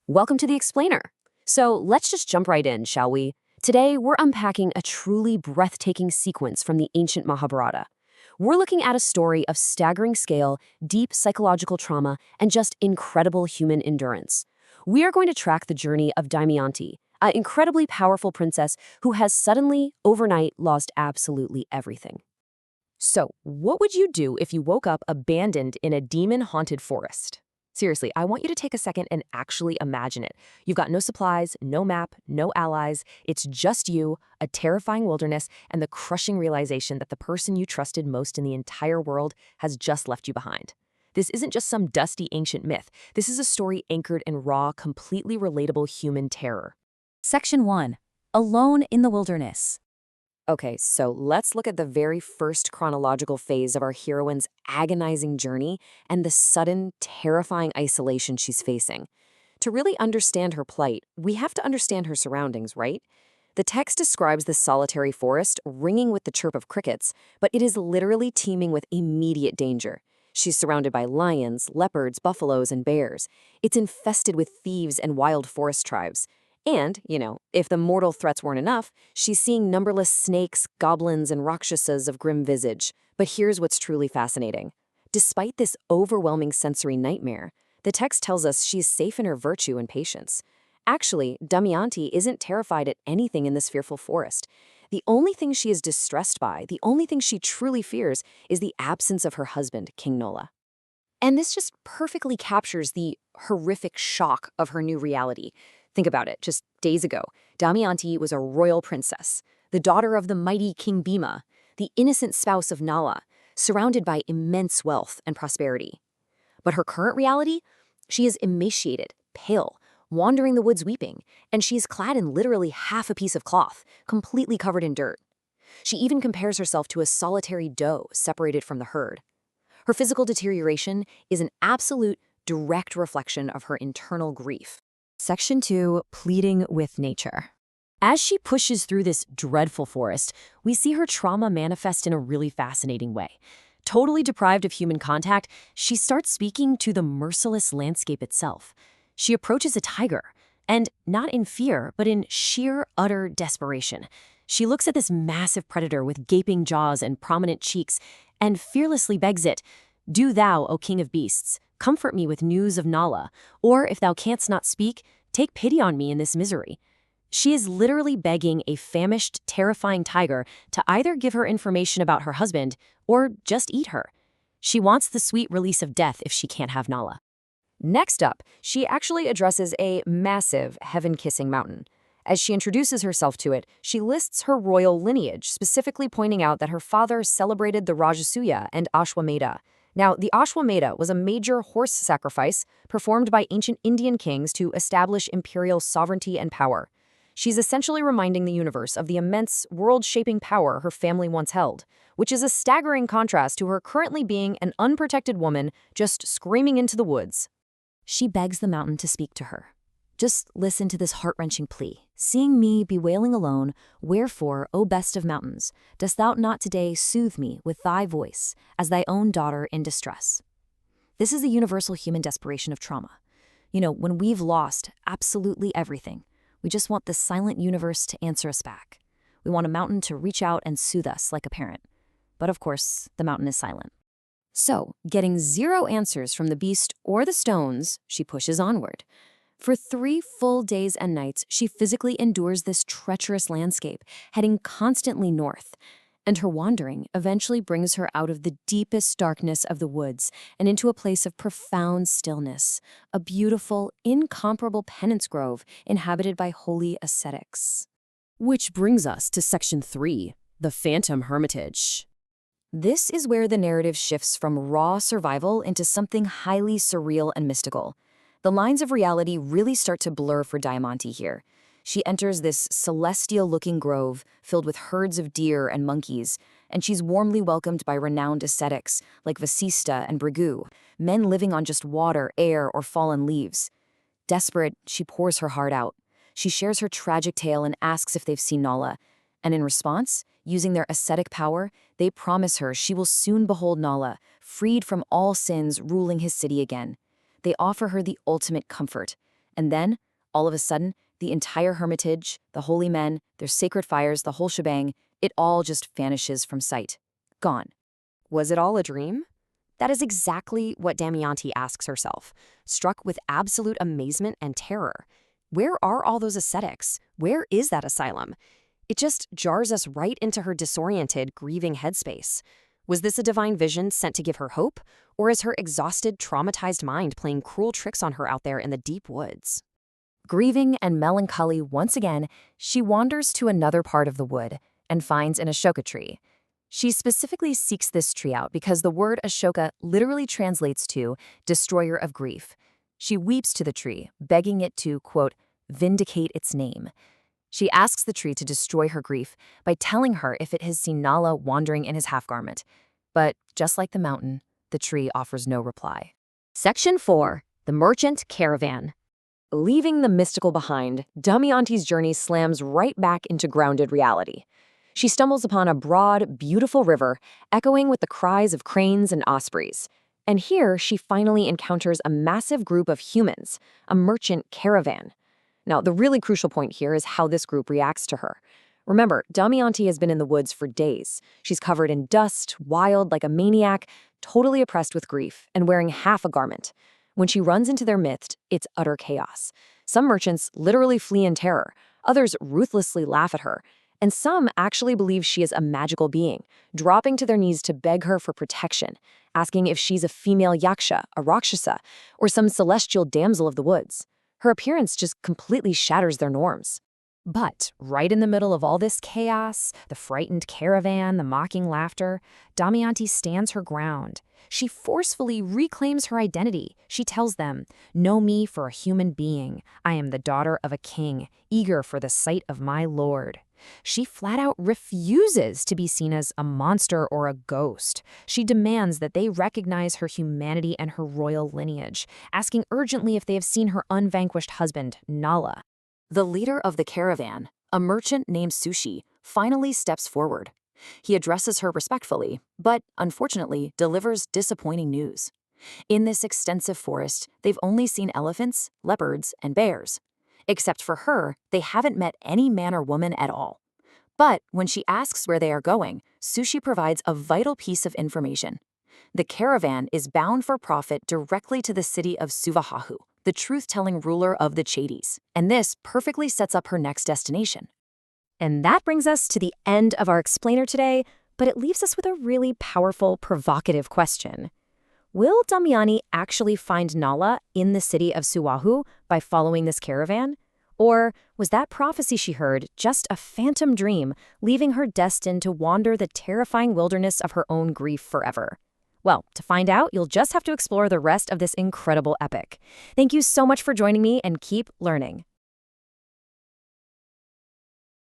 Welcome to the Explainer. So let's just jump right in, shall we? Today, we're unpacking a truly breathtaking sequence from the ancient Mahabharata. We're looking at a story of staggering scale, deep psychological trauma, and just incredible human endurance. We are going to track the journey of Damayanti, an incredibly powerful princess who has suddenly, overnight, lost absolutely everything. So, what would you do if you woke up abandoned in a demon-haunted forest? Seriously, I want you to take a second and actually imagine it. You've got no supplies, no map, no allies. It's just you, a terrifying wilderness, and the crushing realization that the person you trusted most in the entire world has just left you behind. This isn't just some dusty ancient myth. This is a story anchored in raw, completely relatable human terror. Section 1. Alone in the Wilderness. Okay, so let's look at the very first chronological phase of our heroine's agonizing journey and the sudden, terrifying isolation she's facing. To really understand her plight, we have to understand her surroundings, right? The text describes the solitary forest ringing with the chirp of crickets, but it is literally teeming with immediate danger. She's surrounded by lions, leopards, buffaloes, and bears. It's infested with thieves and wild forest tribes. And, if the mortal threats weren't enough, she's seeing numberless snakes, goblins, and rakshasas of grim visage. But here's what's truly fascinating. Despite this overwhelming sensory nightmare, the text tells us she's safe in her virtue and patience. Actually, Damayanti isn't terrified at anything in this fearful forest. The only thing she is distressed by, the only thing she truly fears, is the absence of her husband, King Nola. And this just perfectly captures the horrific shock of her new reality. Think about it, just days ago, Damayanti was a royal princess, the daughter of the mighty King Bhima, the innocent spouse of Nala, surrounded by immense wealth and prosperity. But her current reality? She is emaciated, pale, wandering the woods weeping, and she is clad in literally half a piece of cloth, completely covered in dirt. She even compares herself to a solitary doe separated from the herd. Her physical deterioration is an absolute, direct reflection of her internal grief. Section 2. Pleading with Nature. As she pushes through this dreadful forest, we see her trauma manifest in a really fascinating way. Totally deprived of human contact, she starts speaking to the merciless landscape itself. She approaches a tiger, and not in fear, but in sheer, utter desperation. She looks at this massive predator with gaping jaws and prominent cheeks, and fearlessly begs it, "Do thou, O king of beasts, comfort me with news of Nala, or if thou canst not speak, take pity on me in this misery." She is literally begging a famished, terrifying tiger to either give her information about her husband or just eat her. She wants the sweet release of death if she can't have Nala. Next up, she actually addresses a massive, heaven-kissing mountain. As she introduces herself to it, she lists her royal lineage, specifically pointing out that her father celebrated the Rajasuya and Ashwamedha. Now, the Ashwamedha was a major horse sacrifice performed by ancient Indian kings to establish imperial sovereignty and power. She's essentially reminding the universe of the immense, world-shaping power her family once held, which is a staggering contrast to her currently being an unprotected woman just screaming into the woods. She begs the mountain to speak to her. Just listen to this heart-wrenching plea. "Seeing me bewailing alone, wherefore, O best of mountains, dost thou not today soothe me with thy voice, as thy own daughter in distress?" This is the universal human desperation of trauma. When we've lost absolutely everything, we just want the silent universe to answer us back. We want a mountain to reach out and soothe us like a parent. But of course, the mountain is silent. So, getting zero answers from the beast or the stones, she pushes onward. For 3 full days and nights, she physically endures this treacherous landscape, heading constantly north. And her wandering eventually brings her out of the deepest darkness of the woods and into a place of profound stillness, a beautiful, incomparable penance grove inhabited by holy ascetics. Which brings us to Section 3, the Phantom Hermitage. This is where the narrative shifts from raw survival into something highly surreal and mystical. The lines of reality really start to blur for Damayanti here. She enters this celestial-looking grove filled with herds of deer and monkeys, and she's warmly welcomed by renowned ascetics like Vasista and Brigu, men living on just water, air, or fallen leaves. Desperate, she pours her heart out. She shares her tragic tale and asks if they've seen Nala. And in response, using their ascetic power, they promise her she will soon behold Nala, freed from all sins ruling his city again. They offer her the ultimate comfort, And then, all of a sudden, the entire hermitage, the holy men, their sacred fires, the whole shebang, it all just vanishes from sight. Gone. Was it all a dream? That is exactly what Damayanti asks herself, struck with absolute amazement and terror. Where are all those ascetics? Where is that asylum? It just jars us right into her disoriented, grieving headspace. Was this a divine vision sent to give her hope? Or is her exhausted, traumatized mind playing cruel tricks on her out there in the deep woods? Grieving and melancholy once again, she wanders to another part of the wood and finds an Ashoka tree. She specifically seeks this tree out because the word Ashoka literally translates to destroyer of grief. She weeps to the tree, begging it to, quote, vindicate its name. She asks the tree to destroy her grief by telling her if it has seen Nala wandering in his half-garment. But just like the mountain, the tree offers no reply. Section 4. The Merchant Caravan. Leaving the mystical behind, Damayanti's journey slams right back into grounded reality. She stumbles upon a broad, beautiful river, echoing with the cries of cranes and ospreys. And here, she finally encounters a massive group of humans, a merchant caravan. Now, the really crucial point here is how this group reacts to her. Remember, Damayanti has been in the woods for days. She's covered in dust, wild like a maniac, totally oppressed with grief, and wearing half a garment. When she runs into their midst, it's utter chaos. Some merchants literally flee in terror, others ruthlessly laugh at her, and some actually believe she is a magical being, dropping to their knees to beg her for protection, asking if she's a female yaksha, a rakshasa, or some celestial damsel of the woods. Her appearance just completely shatters their norms. But right in the middle of all this chaos, the frightened caravan, the mocking laughter, Damayanti stands her ground. She forcefully reclaims her identity. She tells them, know me for a human being. I am the daughter of a king, eager for the sight of my lord. She flat out refuses to be seen as a monster or a ghost. She demands that they recognize her humanity and her royal lineage, asking urgently if they have seen her unvanquished husband, Nala. The leader of the caravan, a merchant named Sushi, finally steps forward. He addresses her respectfully, but unfortunately delivers disappointing news. In this extensive forest, they've only seen elephants, leopards, and bears. Except for her, they haven't met any man or woman at all. But when she asks where they are going, Sushi provides a vital piece of information. The caravan is bound for profit directly to the city of Suvahahu, the truth-telling ruler of the Chades, and this perfectly sets up her next destination. And that brings us to the end of our explainer today, but it leaves us with a really powerful, provocative question. Will Damayanti actually find Nala in the city of Suvahu by following this caravan? Or was that prophecy she heard just a phantom dream, leaving her destined to wander the terrifying wilderness of her own grief forever? Well, to find out, you'll just have to explore the rest of this incredible epic. Thank you so much for joining me, and keep learning.